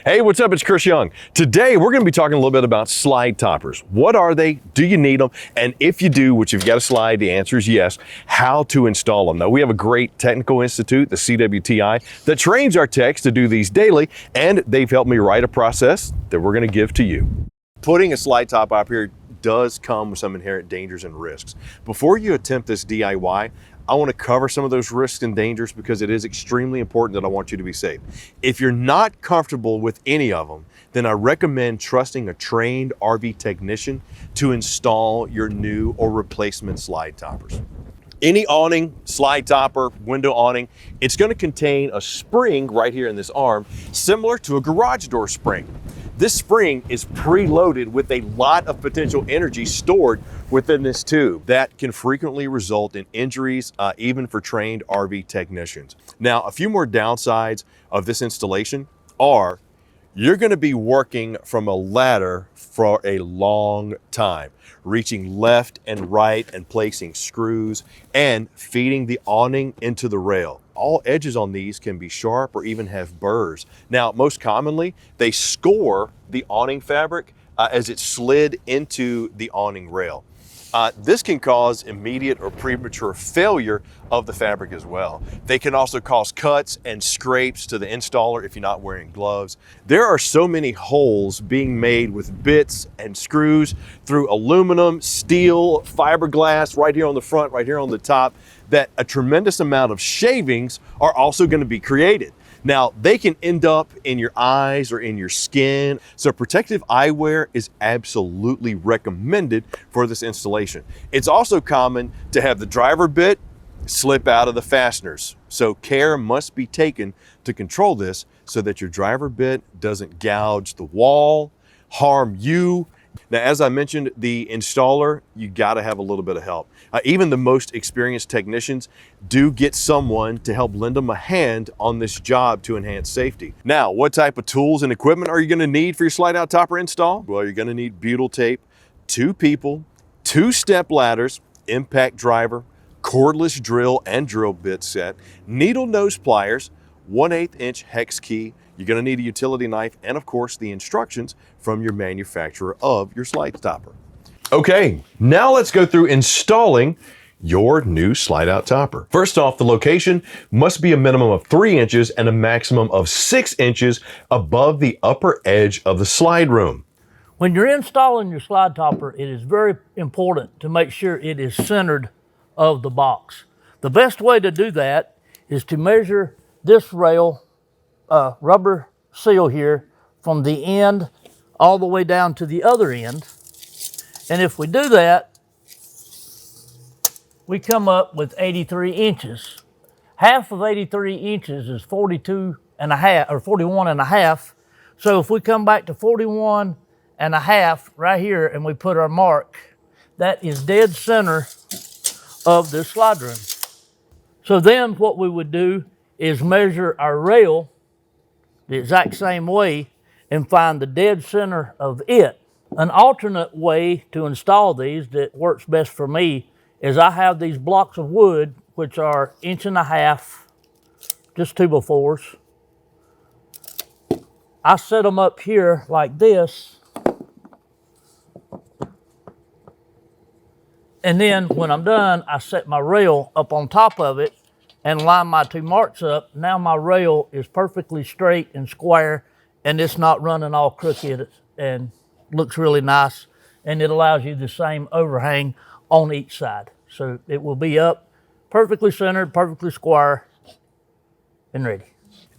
Hey, what's up? It's Chris Young. Today, we're going to be talking a little bit about slide toppers. What are they? Do you need them? And if you do, which you've got a slide, the answer is yes, how to install them. Now, we have a great technical institute, the CWTI, that trains our techs to do these daily, and they've helped me write a process that we're going to give to you. Putting a slide top up here does come with some inherent dangers and risks. Before you attempt this DIY, I want to cover some of those risks and dangers because it is extremely important that I want you to be safe. If you're not comfortable with any of them, then I recommend trusting a trained RV technician to install your new or replacement slide toppers. Any awning, slide topper, window awning, it's going to contain a spring right here in this arm, similar to a garage door spring. This spring is preloaded with a lot of potential energy stored within this tube that can frequently result in injuries, even for trained RV technicians. Now, a few more downsides of this installation are you're going to be working from a ladder for a long time, reaching left and right and placing screws and feeding the awning into the rail. All edges on these can be sharp or even have burrs. Now, most commonly, they score the awning fabric as it slid into the awning rail. This can cause immediate or premature failure of the fabric as well. They can also cause cuts and scrapes to the installer if you're not wearing gloves. There are so many holes being made with bits and screws through aluminum, steel, fiberglass, right here on the front, right here on the top, that a tremendous amount of shavings are also going to be created. Now, they can end up in your eyes or in your skin, so protective eyewear is absolutely recommended for this installation. It's also common to have the driver bit slip out of the fasteners, so care must be taken to control this so that your driver bit doesn't gouge the wall, harm you. Now, as I mentioned, the installer, you got to have a little bit of help. Even the most experienced technicians do get someone to help lend them a hand on this job to enhance safety. Now, what type of tools and equipment are you going to need for your slide out topper install? Well, you're going to need butyl tape, 2 people, 2 step ladders, impact driver, cordless drill and drill bit set, needle nose pliers, 1/8 inch hex key. You're going to need a utility knife and, of course, the instructions from your manufacturer of your slide topper. Okay, now let's go through installing your new slide out topper. First off, the location must be a minimum of 3 inches and a maximum of 6 inches above the upper edge of the slide room. When you're installing your slide topper, it is very important to make sure it is centered of the box. The best way to do that is to measure this rail rubber seal here from the end all the way down to the other end. And if we do that, we come up with 83 inches. Half of 83 inches is 42 and a half, or 41 and a half. So if we come back to 41 and a half right here and we put our mark, that is dead center of this slide room. So then what we would do is measure our rail the exact same way and find the dead center of it. An alternate way to install these that works best for me is I have these blocks of wood, which are 1.5 inches, just 2x4s. I set them up here like this. And then when I'm done, I set my rail up on top of it and line my 2 marks up. Now my rail is perfectly straight and square, and it's not running all crooked and looks really nice. And it allows you the same overhang on each side. So it will be up perfectly centered, perfectly square, and ready.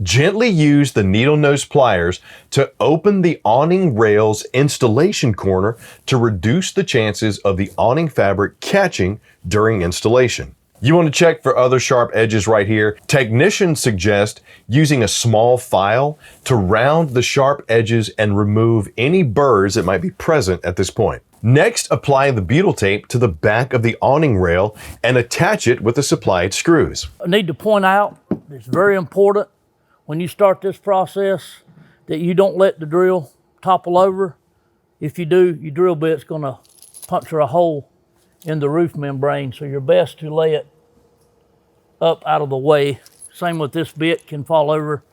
Gently use the needle nose pliers to open the awning rail's installation corner to reduce the chances of the awning fabric catching during installation. You want to check for other sharp edges right here. Technicians suggest using a small file to round the sharp edges and remove any burrs that might be present at this point. Next, apply the butyl tape to the back of the awning rail and attach it with the supplied screws. I need to point out, it's very important when you start this process that you don't let the drill topple over. If you do, your drill bit's gonna puncture a hole in the roof membrane, so you're best to lay it up out of the way. Same with this bit, can fall over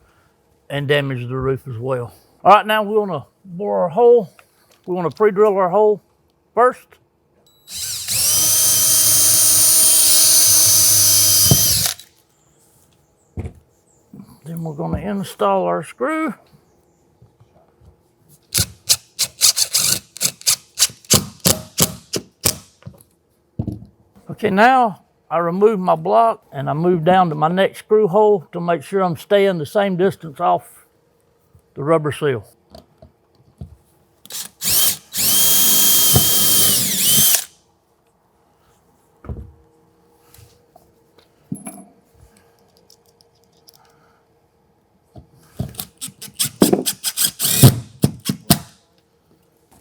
and damage the roof as well. All right, now we want to bore our hole. We want to pre-drill our hole first. Then we're going to install our screw. Okay, now I remove my block and I move down to my next screw hole to make sure I'm staying the same distance off the rubber seal.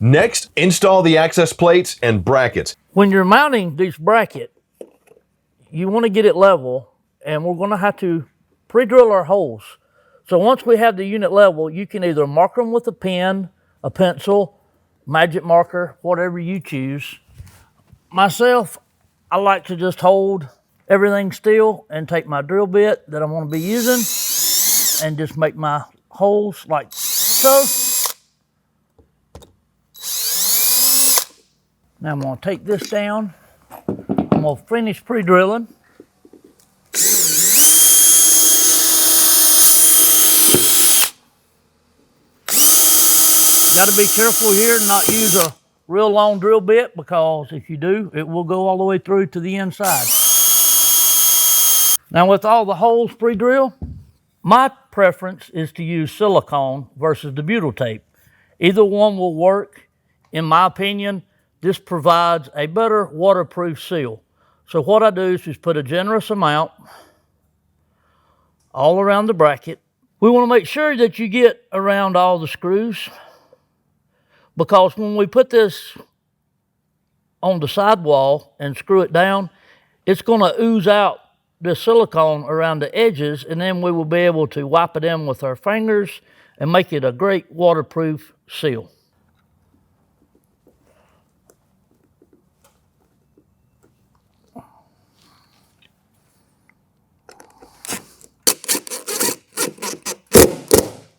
Next, install the access plates and brackets. When you're mounting this bracket, you want to get it level, and we're going to have to pre-drill our holes. So once we have the unit level, you can either mark them with a pen, a pencil, magic marker, whatever you choose. Myself, I like to just hold everything still and take my drill bit that I'm going to be using and just make my holes like so. Now I'm going to take this down. I'm going to finish pre-drilling. Got to be careful here and not use a real long drill bit, because if you do, it will go all the way through to the inside. Now with all the holes pre-drilled, my preference is to use silicone versus the butyl tape. Either one will work. In my opinion, this provides a better waterproof seal. So what I do is just put a generous amount all around the bracket. We want to make sure that you get around all the screws, because when we put this on the sidewall and screw it down, it's going to ooze out the silicone around the edges, and then we will be able to wipe it in with our fingers and make it a great waterproof seal.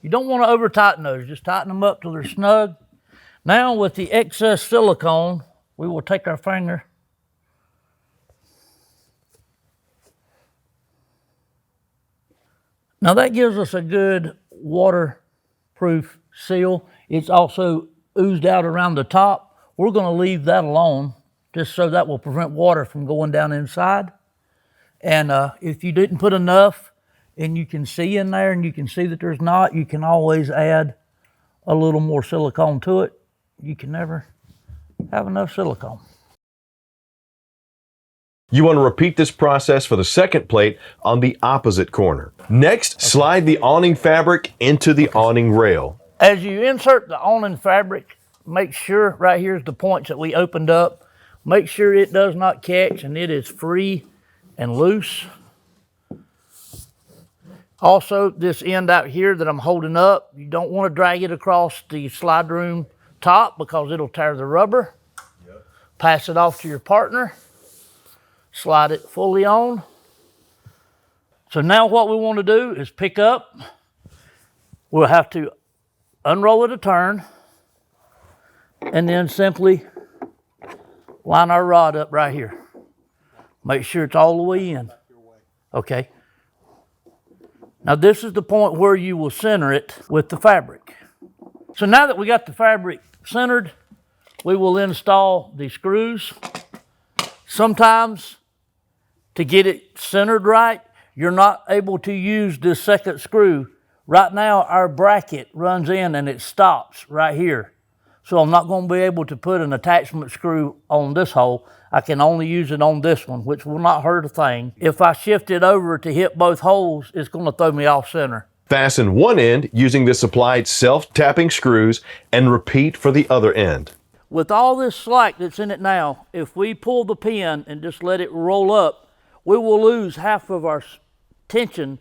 You don't want to over tighten those, just tighten them up till they're snug. Now with the excess silicone, we will take our finger now that gives us a good waterproof seal. It's also oozed out around the top. We're going to leave that alone just so that will prevent water from going down inside. And if you didn't put enough, and you can see in there and you can see that there's not, you can always add a little more silicone to it. You can never have enough silicone. You want to repeat this process for the second plate on the opposite corner. Next, slide the awning fabric into the awning rail. As you insert the awning fabric, make sure, right here's the points that we opened up, make sure it does not catch and it is free and loose. Also, this end out here that I'm holding up, you don't want to drag it across the slide room top because it'll tear the rubber. Yep. Pass it off to your partner. Slide it fully on. So now what we want to do is pick up. We'll have to unroll it a turn and then simply line our rod up right here. Make sure it's all the way in. Okay. Now this is the point where you will center it with the fabric. So now that we got the fabric centered, we will install the screws. Sometimes to get it centered right, you're not able to use this second screw. Right now our bracket runs in and it stops right here. So I'm not going to be able to put an attachment screw on this hole. I can only use it on this one, which will not hurt a thing. If I shift it over to hit both holes, it's going to throw me off center. Fasten one end using the supplied self-tapping screws and repeat for the other end. With all this slack that's in it now, if we pull the pin and just let it roll up, we will lose half of our tension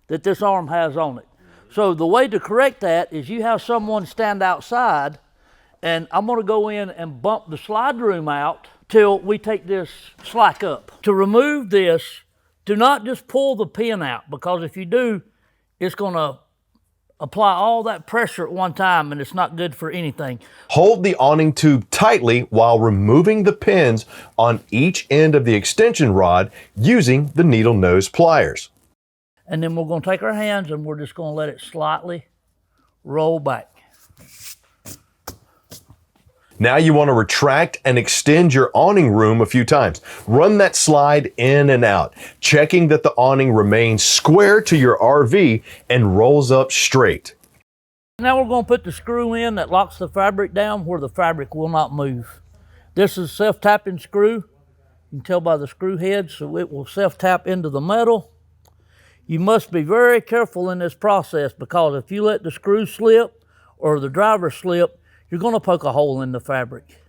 that this arm has on it. So the way to correct that is you have someone stand outside, and I'm going to go in and bump the slide room out till we take this slack up. To remove this, do not just pull the pin out, because if you do, it's going to apply all that pressure at one time, and it's not good for anything. Hold the awning tube tightly while removing the pins on each end of the extension rod using the needle nose pliers. And then we're going to take our hands and we're just going to let it slightly roll back. Now you want to retract and extend your awning room a few times. Run that slide in and out, checking that the awning remains square to your RV and rolls up straight. Now we're going to put the screw in that locks the fabric down where the fabric will not move. This is a self-tapping screw. You can tell by the screw head, so it will self-tap into the metal. You must be very careful in this process, because if you let the screw slip or the driver slip, you're going to poke a hole in the fabric.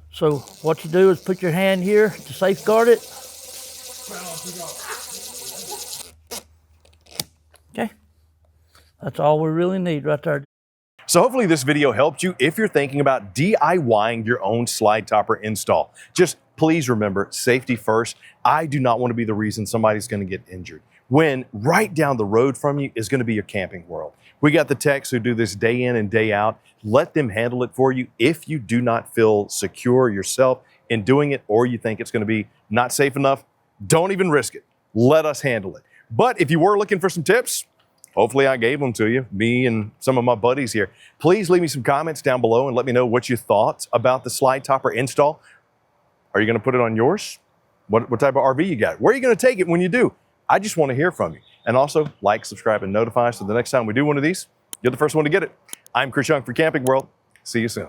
So what you do is put your hand here to safeguard it. Okay, that's all we really need right there. So hopefully this video helped you if you're thinking about DIYing your own slide topper install. Just please remember, safety first. I do not want to be the reason somebody's going to get injured, when right down the road from you is going to be your camping world. We got the techs who do this day in and day out. Let them handle it for you. If you do not feel secure yourself in doing it, or you think it's going to be not safe enough, don't even risk it. Let us handle it. But if you were looking for some tips, hopefully I gave them to you, me and some of my buddies here. Please leave me some comments down below and let me know what you thought about the slide topper install. Are you going to put it on yours? What type of RV you got? Where are you going to take it when you do? I just want to hear from you. And also, like, subscribe, and notify, so the next time we do one of these, you're the first one to get it. I'm Chris Young for Camping World. See you soon.